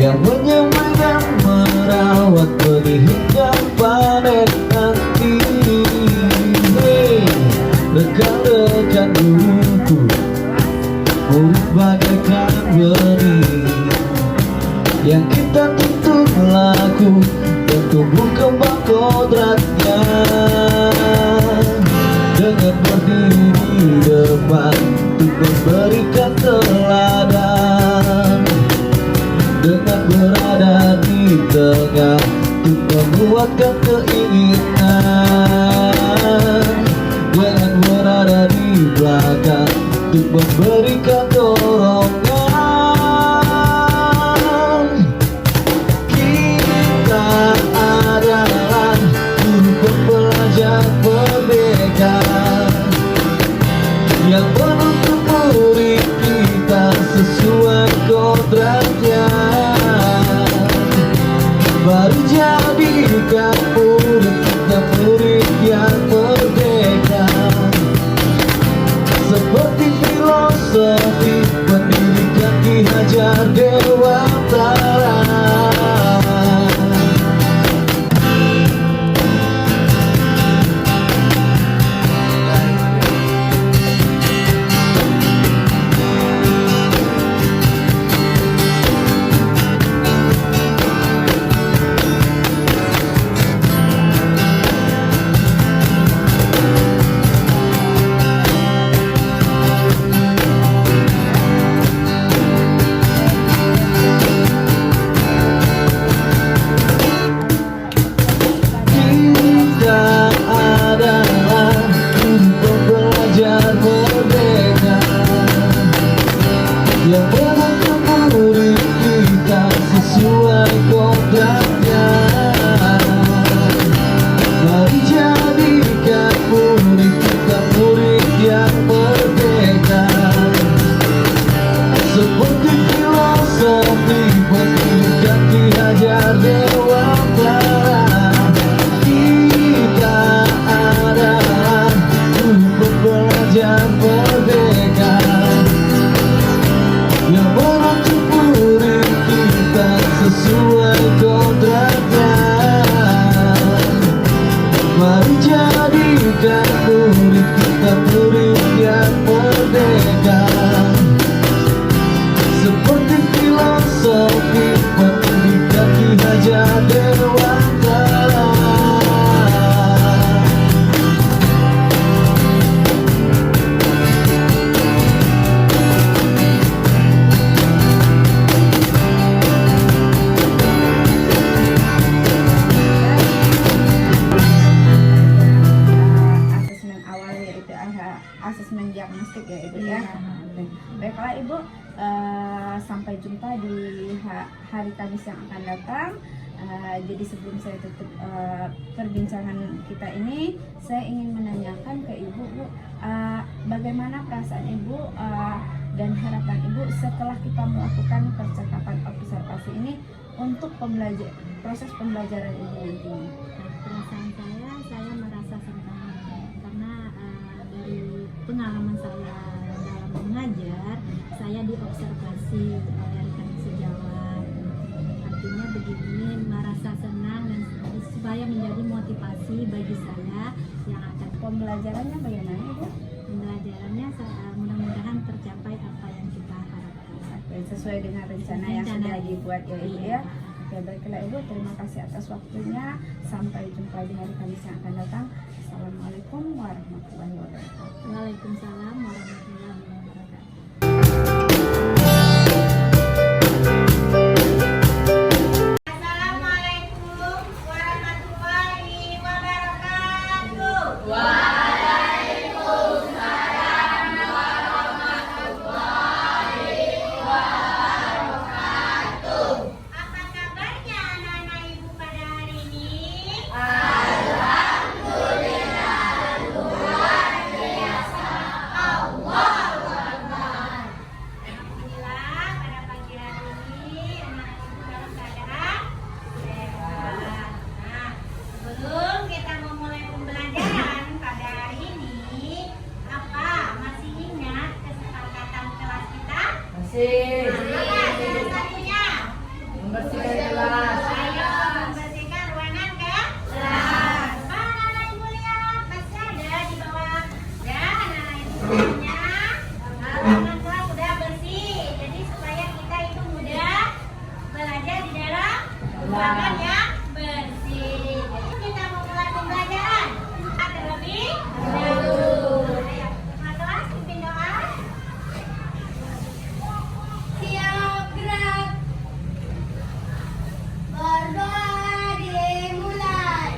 yang menyemai dan merawat benih hingga panen nanti. Hey, rekan-rekan guruku, murid bagaikan benih yang kita tuntut laku dan tumbuh kembang kodratnya. Dengan berdiri di depan untuk memberikan teladan, dengan berada di tengah untuk menguatkan keinginan, dengan berada di belakang untuk memberikan dorongan. Kita adalah guru pembelajar merdeka yang menuntut murid kita sesuai kodratnya. Mari jadikan murid kita murid yang merdeka, seperti filosofi pendidikan Ki Hajar Dewantara. Yang menuntut murid kita sesuai kodratnya. Mari jadikan murid kita murid yang merdeka, seperti filosofi pendidikan Ki Hajar Dewantara. Kita adalah guru pembelajar merdeka yang menuntut murid kita sesuai kodratnya. Mari jadikan murid kita murid yang merdeka, seperti filosofi pendidikan Ki Hajar Dewantara. Asesmen diagnostik ya Ibu ya. Baiklah Ibu, sampai jumpa di hari Kamis yang akan datang. Jadi sebelum saya tutup perbincangan kita ini, saya ingin menanyakan ke Ibu, Bu, bagaimana perasaan Ibu dan harapan Ibu setelah kita melakukan percakapan observasi ini untuk proses pembelajaran Ibu nanti. Perasaan saya merasa senang karena dari pengalaman saya dalam mengajar, saya diobservasi oleh rekan sejawat. Artinya begini, merasa senang dan supaya menjadi motivasi bagi saya yang akan. Pembelajarannya bagaimana Ibu? Pembelajarannya mudah-mudahan tercapai apa yang kita harapkan. Sesuai dengan rencana yang sudah dibuat ya Ibu ya. Ya baiklah Ibu, terima kasih atas waktunya. Sampai jumpa di hari Kamis yang akan datang. Assalamualaikum warahmatullahi wabarakatuh. Waalaikumsalam warahmatullahi wabarakatuh. Alhamdulillah, luar biasa. Allah Ayo membersihkan ruangan kelas. Anak-anak ibu lihat masih ada di bawah. Ya, anak-anak ibu semuanya. Ruangan kelas sudah bersih. Jadi supaya kita itu mudah belajar di dalam ruangan yang bersih. Jadi kita mau mulai pembelajaran. Terlebih dahulu. Ayo, ketua kelas pimpin doa. Siap gerak. Berdoa dimulai.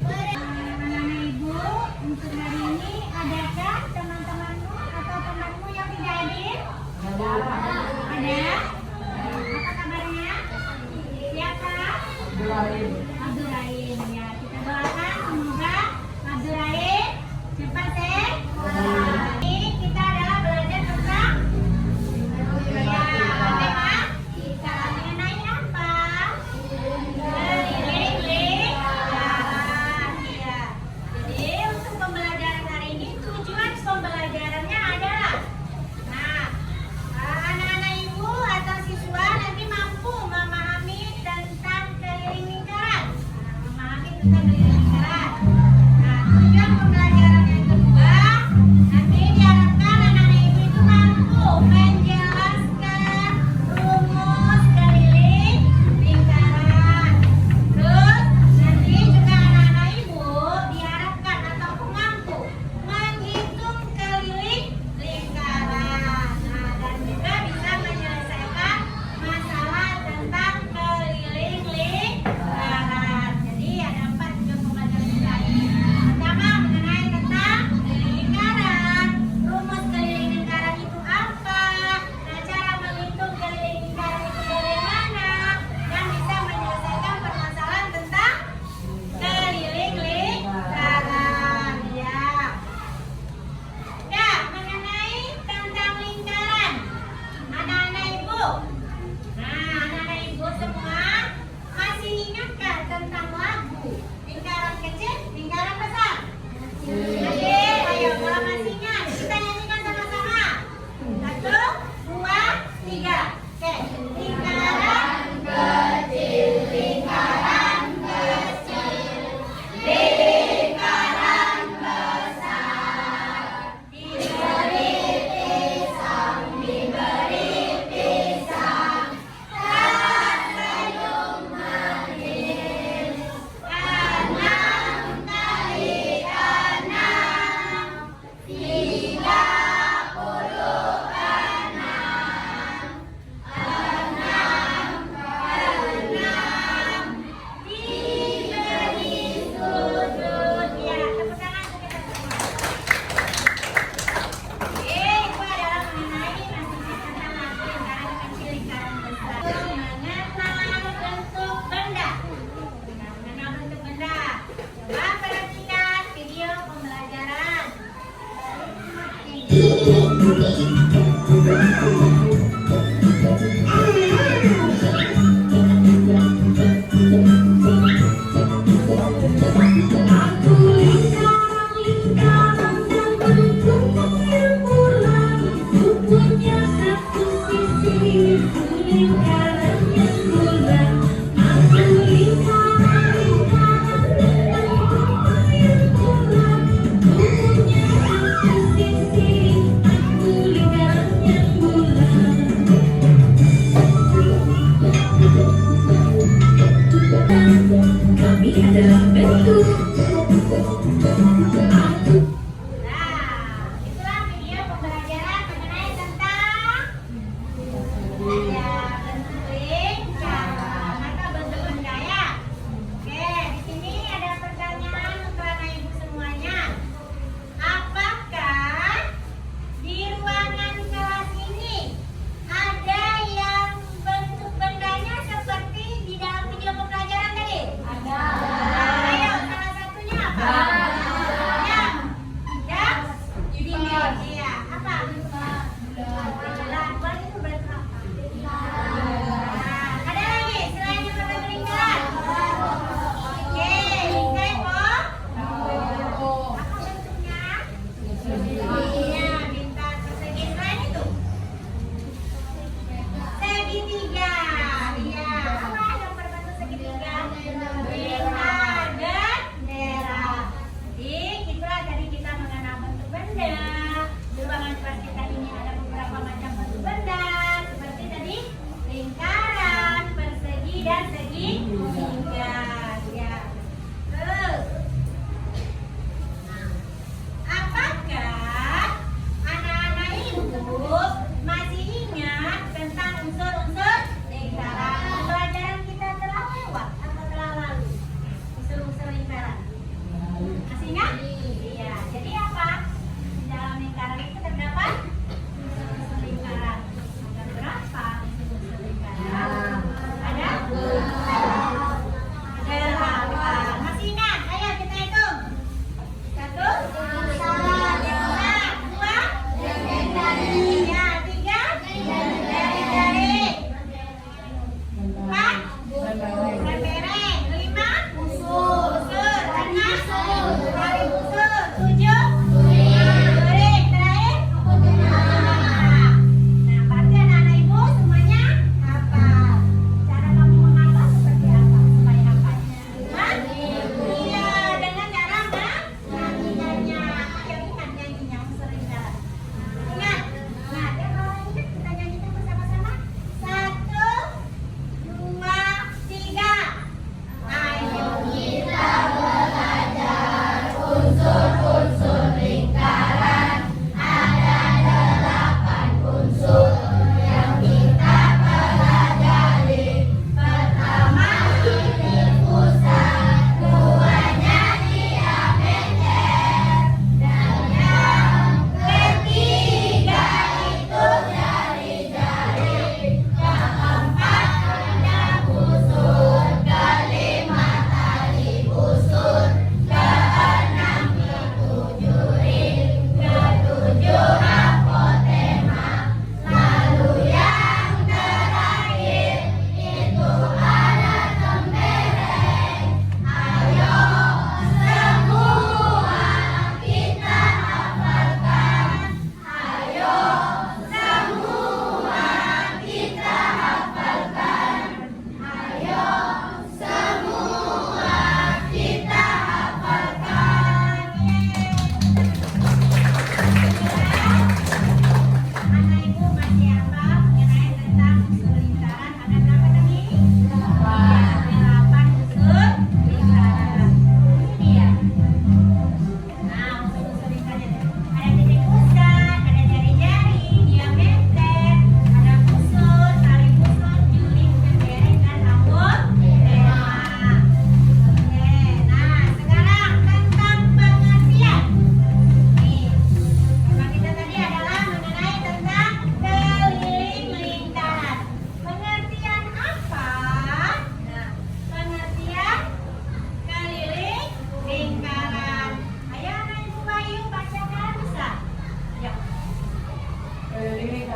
Anak-anak ibu, untuk hari ini adakah teman-temanmu atau temanmu yang tidak hadir? Ada. Apa kabarnya? Siapa? Abdul Rahim. Ya, kita doakan semoga Abdul Rahim cepat sehat. Ini kita adalah belajar tentang tema kita mengenai apa? Keliling lingkaran. Ya. Jadi untuk pembelajaran hari ini tujuan pembelajarannya adalah, nah, anak-anak ibu atau siswa nanti mampu memahami tentang keliling lingkaran. Memahami tentang keliling lingkaran. Nah, tujuan pembelajaran yang kedua, nanti diharapkan anak-anak ibu itu mampu menjelaskan rumus keliling lingkaran. Terus nanti juga anak-anak ibu diharapkan atau mampu menghitung keliling lingkaran. Nah, dan juga bisa menyelesaikan masalah tentang keliling lingkaran. Jadi ada 4 tujuan pembelajaran kita ini. Pertama, mengenai tentang keliling lingkaran. Rumus keliling lingkaran itu apa? Nah, cara menghitung keliling lingkaran itu bagaimana? Dan bisa menyelesaikan permasalahan tentang keliling lingkaran. Ya. Nah, mengenai tentang lingkaran, anak-anak ibu. Nah, anak-anak ibu semua masih ingatkah tentang lagu lingkaran kecil, lingkaran besar? Masih? Ayo, kalau masih ingat, kita nyanyikan sama-sama. 1, 2, 3. Oke. Lingkaran kecil, lingkaran kecil, lingkaran besar. Diberi pisang, tersenyum manis. 6 kali 6, 36. 6 ke 6 diberi sudut. Ya, tepuk tangan untuk kita semua. Itu adalah mengenai nanti tentang lagu lingkaran kecil, lingkaran besar. Mengenal bentuk benda. Mengenal bentuk benda. Coba perhatikan video pembelajaran. Aku lingkaran dan bentukku yang bulat. Punya satu sisi, lingkaran yang bulat. Aku lingkaran dan bentukku yang bulat. Punya satu sisi, aku lingkaran yang bulat. Kami adalah bentuk. Nah, itulah video pembelajaran mengenai tentang bentuk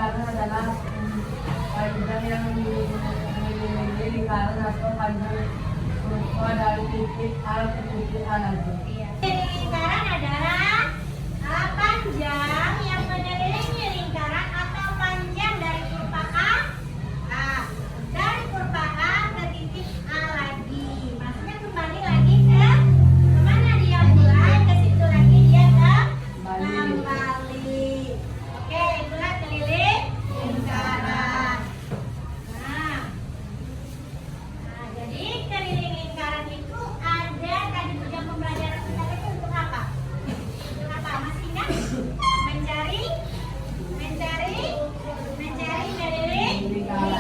lingkaran adalah panjang yang mengelilingi lingkaran atau panjang dari titik A ke titik A lagi. Lingkaran adalah panjang yang mengelilingi lingkaran atau panjang dari kurva A. Dari kurva A ke titik A lagi. Maksudnya kembali lagi ke kemana dia mulai, ke situ lagi dia kembali. Oke, itulah keliling lingkaran. Jadi keliling lingkaran itu ada tadi tujuan pembelajaran kita itu untuk apa? Untuk apa? Masih ingat? Mencari keliling lingkaran.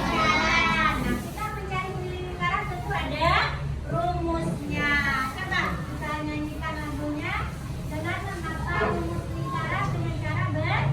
Nah, kita mencari keliling lingkaran tentu ada rumusnya. Coba kita nyanyikan lagunya dengan menghafal rumus lingkaran dengan cara bernyanyi.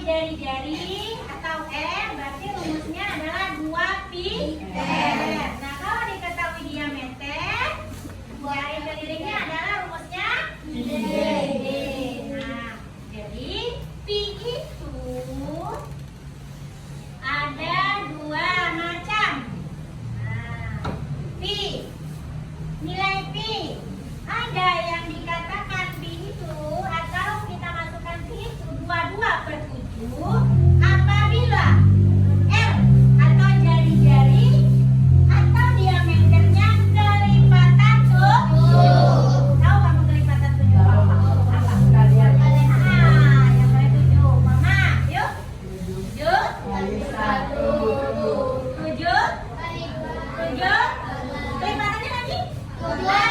Jari-jari atau berarti rumusnya adalah 2pi r. Nah, kalau diketahui diameter, jari kelilingnya adalah rumusnya d. Nah, jadi pi itu ada 2 macam. Nah, pi, nilai pi ada yang dikatakan pi itu atau kita masukkan pi itu 22/7 apabila R atau jari-jari atau diameternya kelipatan 7. Tahu kamu kelipatan 7 apa? Yang kali 7. Mama, yuk. 7 kali 1. 7 kali 7. Kelipatannya lagi? 3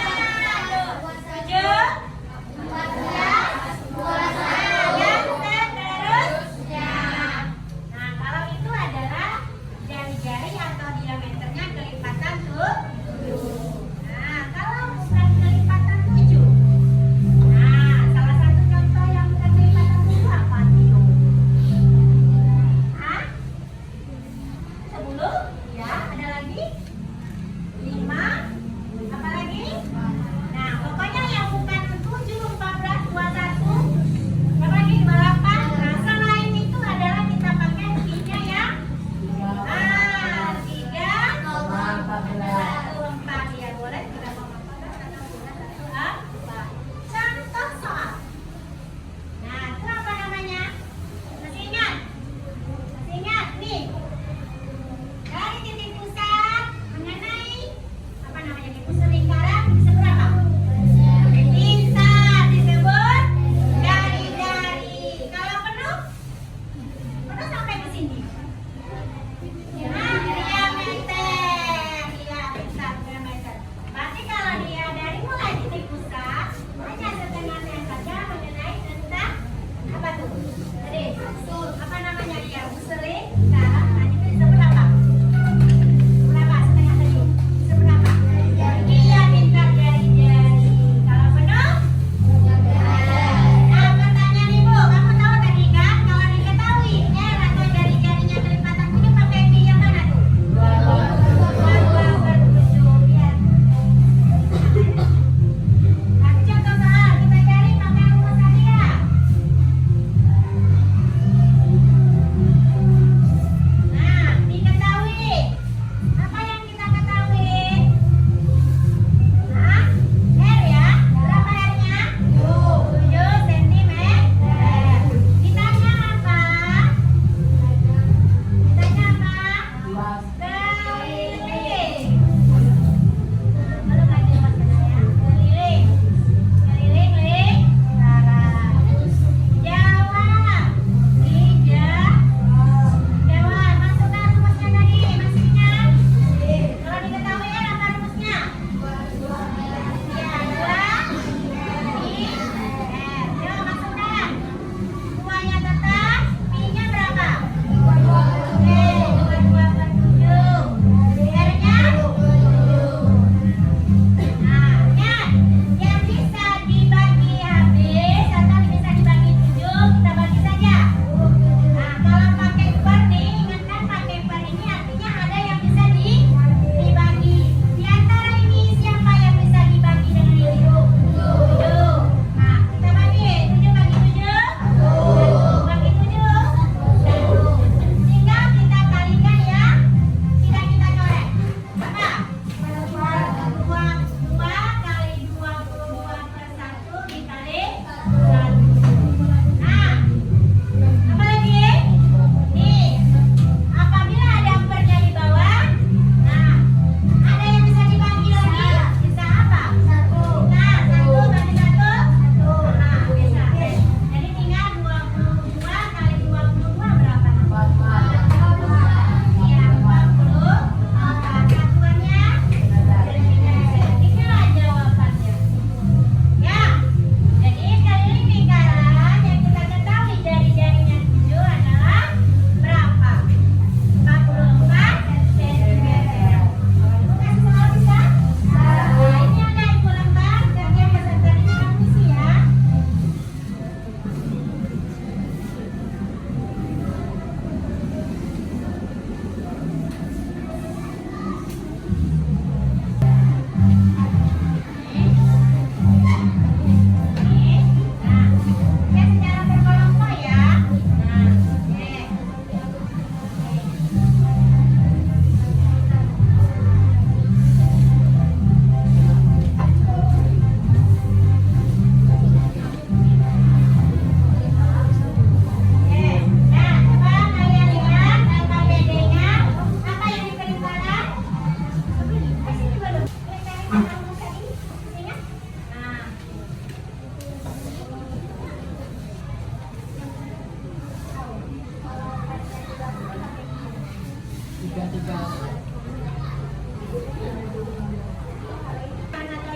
atau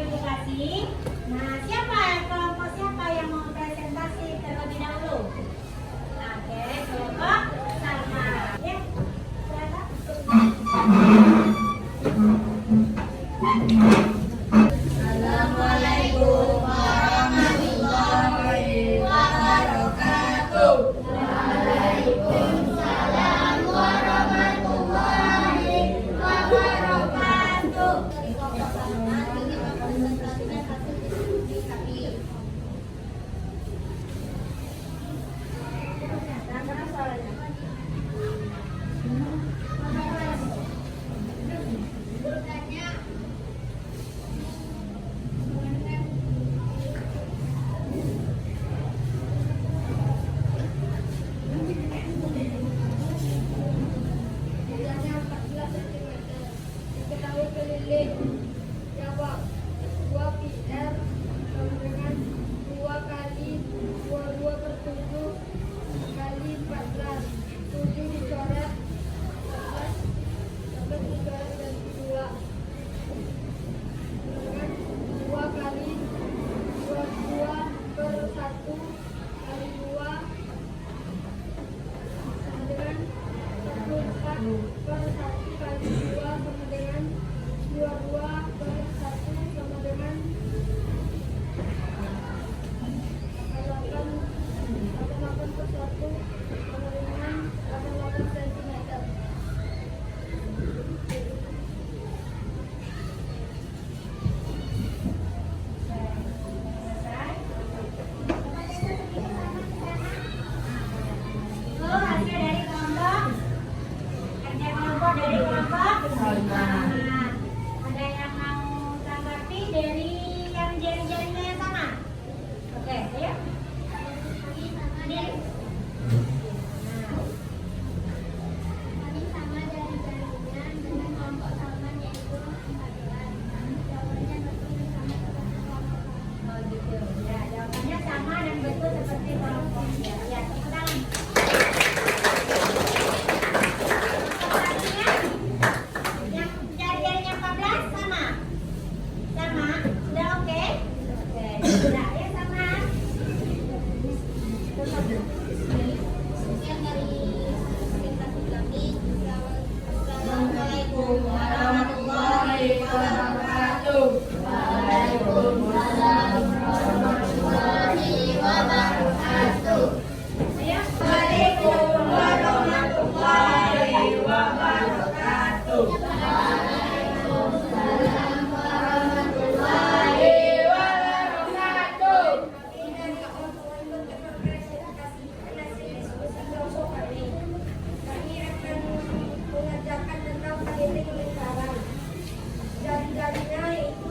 Ibu kasih. Nah, kelompok siapa yang mau presentasi terlebih dahulu? Nah, oke, kelompok Salma. Ya, silakan. Assalamualaikum warahmatullahi wabarakatuh. Waalaikumsalam warahmatullahi wabarakatuh. Diketahui keliling. Jawab. 2 PR sama dengan 2 kali 22 per 7 kali 14. 7 dicoret, 14 dicoret dan 2. Dengan 2 kali 22 per 1 kali 2 sama dengan 14 per 1 kali 2 sama dengan 22 per 1 sama dengan 88 per 1 sama dengan 88 cm. Itu hasil dari kelompok. Kerja kelompok dari kelompok. Nah, ada yang mau tanggapi dari yang jari-jarinya yang sama? Oke, ayo. Diri. Kami sama dari jarinya dengan kelompok Salman yaitu 14. Jawabannya betul sama seperti kelompok. Oh gitu. Ya, jawabannya sama dan betul seperti kelompok. Ya, tepuk tangan. Selanjutnya, yang jari-jarinya 14 sama? Sama? Sudah oke? Oke, sudah ya sama. Sekian dari presentasi kami. Assalamualaikum warahmatullahi wabarakatuh. Waalaikumsalam warahmatullahi wabarakatuh. Ayo. Assalamualaikum warahmatullahi wabarakatuh. Waalaikumsalam warahmatullahi wabarakatuh. Kami akan mengajarkan tentang politik lingkaran. Jari-jarinya yaitu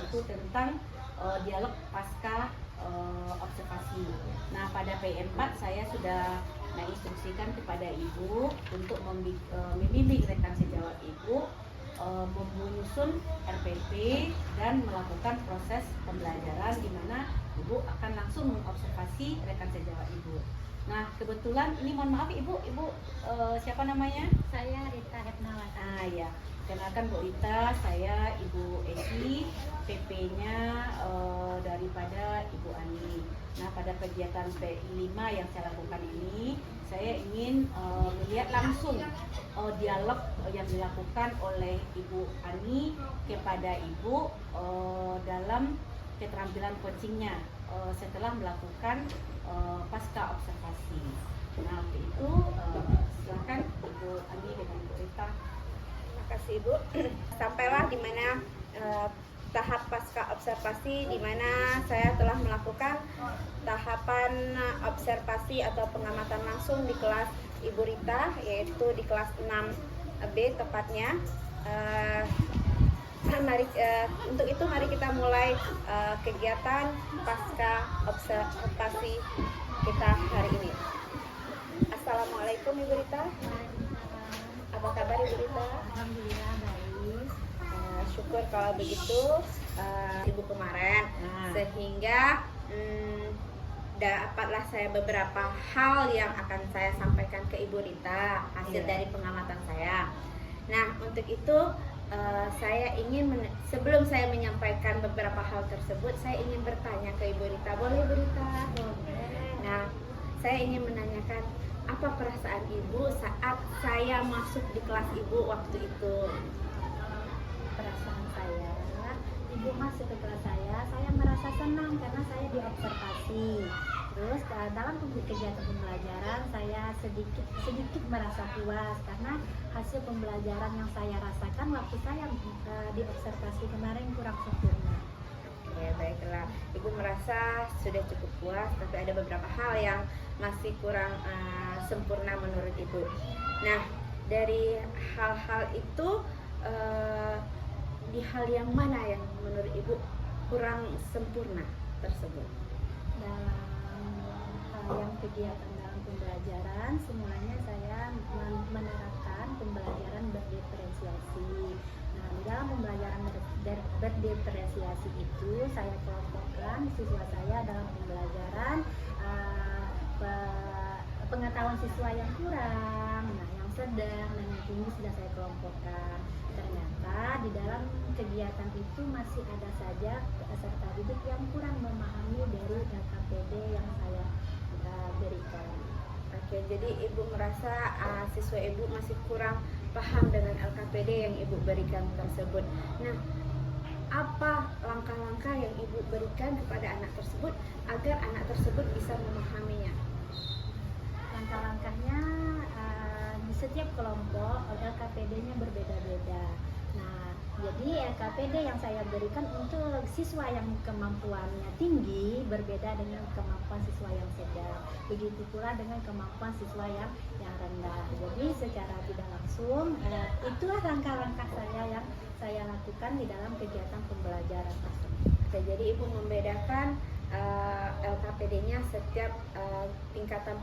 yaitu tentang dialog pasca observasi. Nah, pada P4 saya sudah menginstruksikan kepada Ibu untuk membimbing rekan sejawat Ibu menyusun RPP dan melakukan proses pembelajaran di mana Ibu akan langsung mengobservasi rekan sejawat Ibu. Nah, kebetulan ini mohon maaf Ibu siapa namanya? Saya Rita Hetnawati. Ya, kenalkan Bu Rita, saya Ibu Esi, PP-nya daripada Ibu Ani. Nah, pada kegiatan P5 yang saya lakukan ini, saya ingin melihat langsung dialog yang dilakukan oleh Ibu Ani kepada Ibu dalam keterampilan coachingnya setelah melakukan pasca observasi. Nah, untuk itu silakan Ibu Ani dengan Bu Rita. Terima kasih Ibu. Sampailah di mana tahap pasca observasi, di mana saya telah melakukan tahapan observasi atau pengamatan langsung di kelas Ibu Rita, yaitu di kelas 6B tepatnya. Untuk itu mari kita mulai kegiatan pasca observasi kita hari ini. Assalamualaikum Ibu Rita. Apa kabar Ibu Rita? Alhamdulillah baik. Syukur kalau begitu Ibu kemarin, sehingga dapatlah saya beberapa hal yang akan saya sampaikan ke Ibu Rita hasil dari pengamatan saya. Nah, untuk itu saya ingin sebelum saya menyampaikan beberapa hal tersebut, saya ingin bertanya ke Ibu Rita. Boleh Ibu Rita? Nah, saya ingin menanyakan apa perasaan Ibu saat saya masuk di kelas Ibu waktu itu? Perasaan saya, Ibu masuk ke kelas saya merasa senang karena saya diobservasi. Terus dalam kegiatan pembelajaran saya sedikit merasa puas karena hasil pembelajaran yang saya rasakan waktu saya diobservasi kemarin kurang sempurna. Oke, baiklah. Ibu merasa sudah cukup puas, tapi ada beberapa hal yang masih kurang sempurna menurut Ibu. Nah, dari hal-hal itu di hal yang mana yang menurut Ibu kurang sempurna tersebut? Dalam hal yang kegiatan dalam pembelajaran, semuanya saya menerapkan pembelajaran berdiferensiasi. Nah, di dalam pembelajaran berdiferensiasi itu saya kelompokkan siswa saya dalam pembelajaran pengetahuan siswa yang kurang, yang sedang, dan yang tinggi sudah saya kelompokkan. Ternyata di dalam kegiatan itu masih ada saja peserta didik yang kurang memahami dari LKPD yang saya berikan. Oke, jadi Ibu merasa siswa Ibu masih kurang paham dengan LKPD yang Ibu berikan tersebut. Nah, apa langkah-langkah yang Ibu berikan kepada anak tersebut agar anak tersebut bisa memahaminya? Langkah-langkahnya di setiap kelompok LKPD-nya berbeda-beda. Nah, jadi LKPD yang saya berikan untuk siswa yang kemampuannya tinggi berbeda dengan kemampuan siswa yang sedang. Begitu pula dengan kemampuan siswa yang rendah. Jadi secara tidak langsung itulah langkah-langkah saya yang saya lakukan di dalam kegiatan pembelajaran tersebut. Oke, jadi Ibu membedakan LKPD-nya setiap tingkatan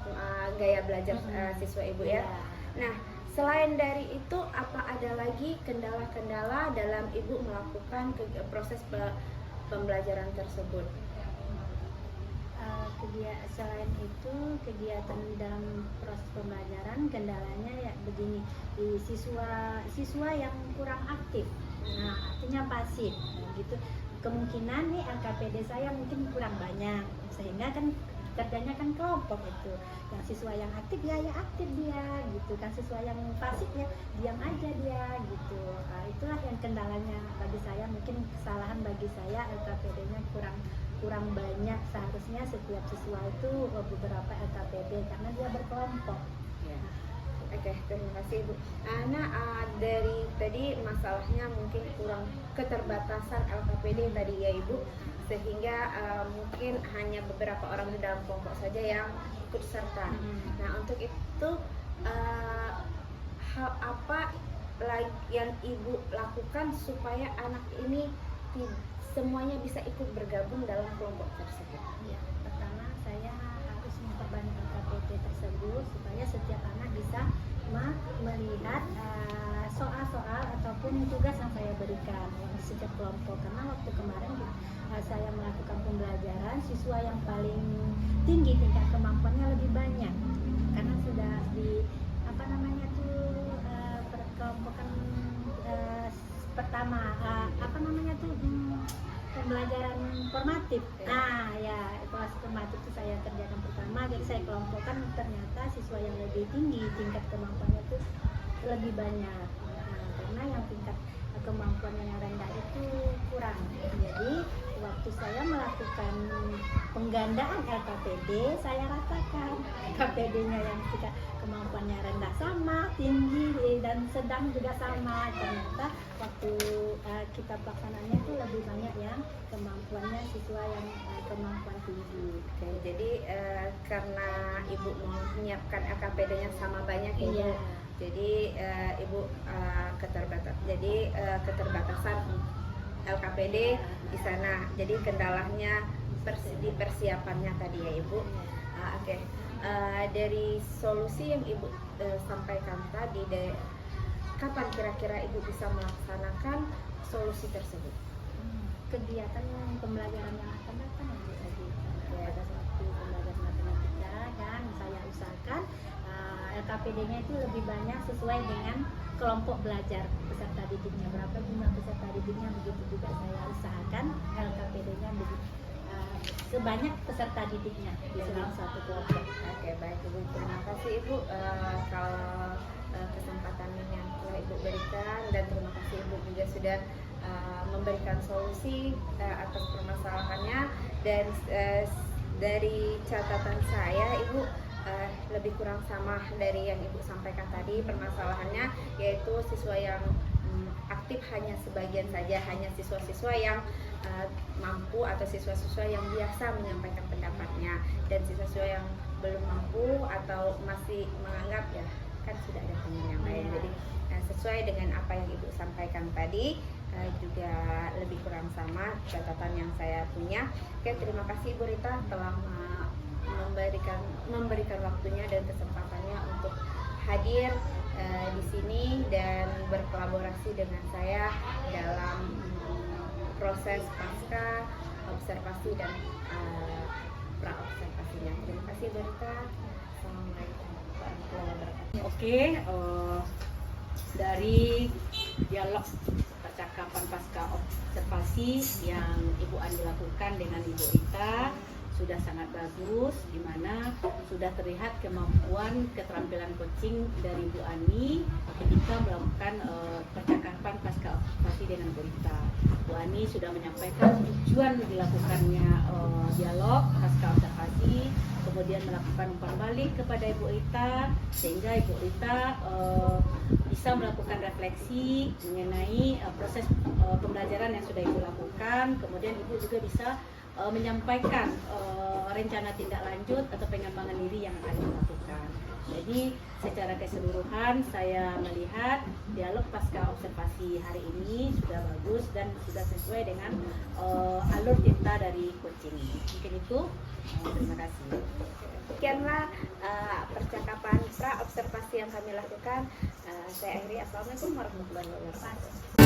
gaya belajar siswa Ibu ya. Nah, selain dari itu, apa ada lagi kendala-kendala dalam Ibu melakukan proses pembelajaran tersebut? Selain itu, kegiatan dalam proses pembelajaran kendalanya ya begini, di siswa yang kurang aktif, nah artinya pasif, nah, gitu. Kemungkinan nih LKPD saya mungkin kurang banyak, sehingga kan kerjanya kan kelompok itu. Yang siswa yang aktif ya aktif dia gitu kan, siswa yang pasif ya diam aja dia gitu. Nah, itulah yang kendalanya bagi saya, mungkin kesalahan bagi saya LKPD-nya kurang banyak. Seharusnya setiap siswa itu beberapa LKPD karena dia berkelompok. Oke, terima kasih Ibu. Nah, dari tadi masalahnya mungkin kurang keterbatasan LKPD tadi ya Ibu, sehingga mungkin hanya beberapa orang di dalam kelompok saja yang ikut serta. Nah, untuk itu hal apa yang Ibu lakukan supaya anak ini semuanya bisa ikut bergabung dalam kelompok tersebut? Ya, pertama saya harus memperbanyak LKPD tersebut supaya setiap anak bisa melihat soal-soal ataupun tugas yang saya berikan yang setiap kelompok. Karena waktu kemarin saya melakukan pembelajaran, siswa yang paling tinggi tingkat kemampuannya lebih banyak karena sudah di perkelompokan pertama pembelajaran formatif. Nah ya, kelas formatif itu saya kerjakan pertama, jadi saya kelompokkan, ternyata siswa yang lebih tinggi tingkat kemampuannya itu lebih banyak. Nah, karena yang tingkat kemampuannya yang rendah itu kurang. Jadi waktu saya melakukan penggandaan LKPD, saya ratakan LKPD-nya yang tingkat kemampuannya rendah sama, tinggi dan sedang juga sama. Ternyata waktu kita pelaksanaannya itu lebih banyak yang kemampuannya siswa yang kemampuan tinggi. Oke, jadi karena Ibu mau menyiapkan LKPD-nya sama banyak Ibu. Iya. Jadi Ibu keterbatasan LKPD di sana. Jadi kendalanya di persiapannya tadi ya Ibu. Oke. Dari solusi yang Ibu sampaikan tadi, kapan kira-kira Ibu bisa melaksanakan solusi tersebut? Kegiatan pembelajaran yang akan datang pada waktu pembelajaran matematika, dan saya usahakan LKPD-nya itu lebih banyak sesuai dengan kelompok belajar peserta didiknya, berapa jumlah peserta didiknya, begitu juga saya usahakan LKPD-nya sebanyak peserta didiknya di dalam satu kelompok. Oke, baik Ibu, terima kasih Ibu kalau kesempatan yang telah Ibu berikan, dan terima kasih Ibu juga sudah memberikan solusi atas permasalahannya. Dan dari catatan saya Ibu lebih kurang sama dari yang Ibu sampaikan tadi permasalahannya, yaitu siswa yang aktif hanya sebagian saja, hanya siswa-siswa yang mampu atau siswa-siswa yang biasa menyampaikan pendapatnya, dan siswa-siswa yang belum mampu atau masih menganggap ya kan sudah ada teman yang lain. Jadi sesuai dengan apa yang Ibu sampaikan tadi, juga lebih kurang sama catatan yang saya punya. Oke, terima kasih Ibu Rita telah memberikan waktunya dan kesempatannya untuk hadir di sini dan berkolaborasi dengan saya dalam proses pasca observasi dan pra observasinya. Terima kasih Ibu Rita. Assalamualaikum warahmatullahi wabarakatuh. Oke, dari dialog percakapan pasca observasi yang Ibu Ani lakukan dengan Ibu Rita sudah sangat bagus, di mana sudah terlihat kemampuan keterampilan coaching dari Bu Ani ketika melakukan percakapan pasca observasi dengan Bu Rita. Bu Ani sudah menyampaikan tujuan dilakukannya dialog pasca observasi, kemudian melakukan umpan balik kepada Ibu Rita, sehingga Ibu Rita bisa melakukan refleksi mengenai proses pembelajaran yang sudah Ibu lakukan. Kemudian Ibu juga bisa menyampaikan rencana tindak lanjut atau pengembangan diri yang akan dilakukan. Jadi secara keseluruhan saya melihat dialog pasca observasi hari ini sudah bagus dan sudah sesuai dengan alur cerita dari coaching. Mungkin itu. Terima kasih. Sekianlah percakapan pra observasi yang kami lakukan. Saya akhiri. Assalamualaikum warahmatullahi wabarakatuh.